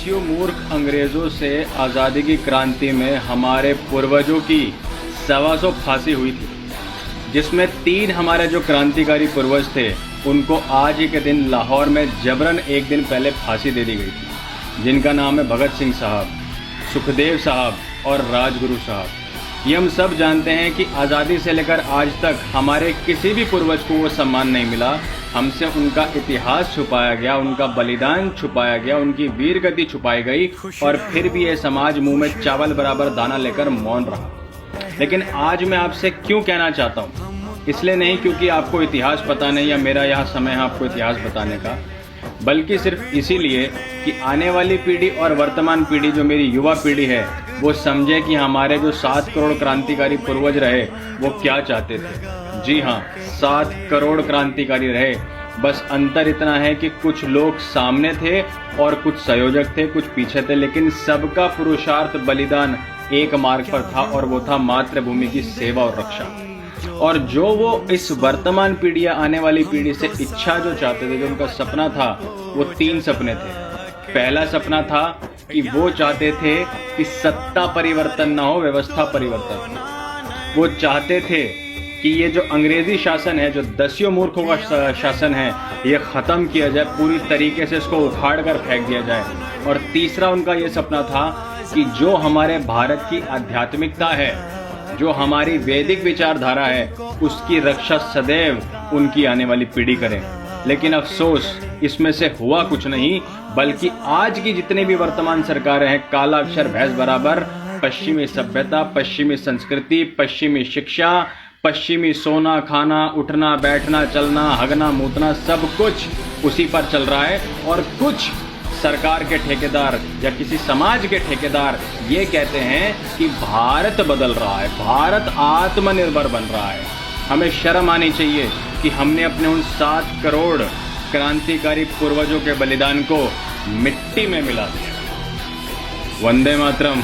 दस्यु मूर्ख अंग्रेजों से आज़ादी की क्रांति में हमारे पूर्वजों की 125 फांसी हुई थी, जिसमें 3 हमारे जो क्रांतिकारी पूर्वज थे उनको आज ही के दिन लाहौर में जबरन एक दिन पहले फांसी दे दी गई थी, जिनका नाम है भगत सिंह साहब, सुखदेव साहब और राजगुरु साहब। ये हम सब जानते हैं कि आज़ादी से लेकर आज तक हमारे किसी भी पूर्वज को वो सम्मान नहीं मिला। हमसे उनका इतिहास छुपाया गया, उनका बलिदान छुपाया गया, उनकी वीर गति छुपाई गई और फिर भी ये समाज मुंह में चावल बराबर दाना लेकर मौन रहा। लेकिन आज मैं आपसे क्यों कहना चाहता हूँ, इसलिए नहीं क्योंकि आपको इतिहास पता नहीं या मेरा यहाँ समय है आपको इतिहास बताने का, बल्कि सिर्फ इसीलिए कि आने वाली पीढ़ी और वर्तमान पीढ़ी जो मेरी युवा पीढ़ी है वो समझे कि हमारे जो 7 करोड़ क्रांतिकारी पूर्वज रहे वो क्या चाहते थे। जी हाँ, 7 करोड़ क्रांतिकारी रहे, बस अंतर इतना है कि कुछ लोग सामने थे और कुछ संयोजक थे, कुछ पीछे थे, लेकिन सबका पुरुषार्थ बलिदान एक मार्ग पर था और वो था मातृभूमि की सेवा और रक्षा। और जो वो इस वर्तमान पीढ़ी या आने वाली पीढ़ी से इच्छा जो चाहते थे, जो उनका सपना था, वो 3 सपने थे। पहला सपना था कि वो चाहते थे कि सत्ता परिवर्तन ना हो, व्यवस्था परिवर्तन हो। वो चाहते थे कि ये जो अंग्रेजी शासन है, जो दस्यु मूर्खों का शासन है, ये खत्म किया जाए, पूरी तरीके से इसको उखाड़ कर फेंक दिया जाए। और तीसरा उनका ये सपना था कि जो हमारे भारत की आध्यात्मिकता है, जो हमारी वैदिक विचारधारा है, उसकी रक्षा सदैव उनकी आने वाली पीढ़ी करे। लेकिन अफसोस इसमें से हुआ कुछ नहीं, बल्कि आज की जितने भी वर्तमान सरकारें हैं, काला अक्षर भैंस बराबर पश्चिमी सभ्यता, पश्चिमी संस्कृति, पश्चिमी शिक्षा, पश्चिमी सोना खाना, उठना बैठना, चलना, हगना मूतना, सब कुछ उसी पर चल रहा है। और कुछ सरकार के ठेकेदार या किसी समाज के ठेकेदार ये कहते हैं कि भारत बदल रहा है, भारत आत्मनिर्भर बन रहा है। हमें शर्म आनी चाहिए कि हमने अपने उन 7 करोड़ क्रांतिकारी पूर्वजों के बलिदान को मिट्टी में मिला दिया। वंदे मातरम।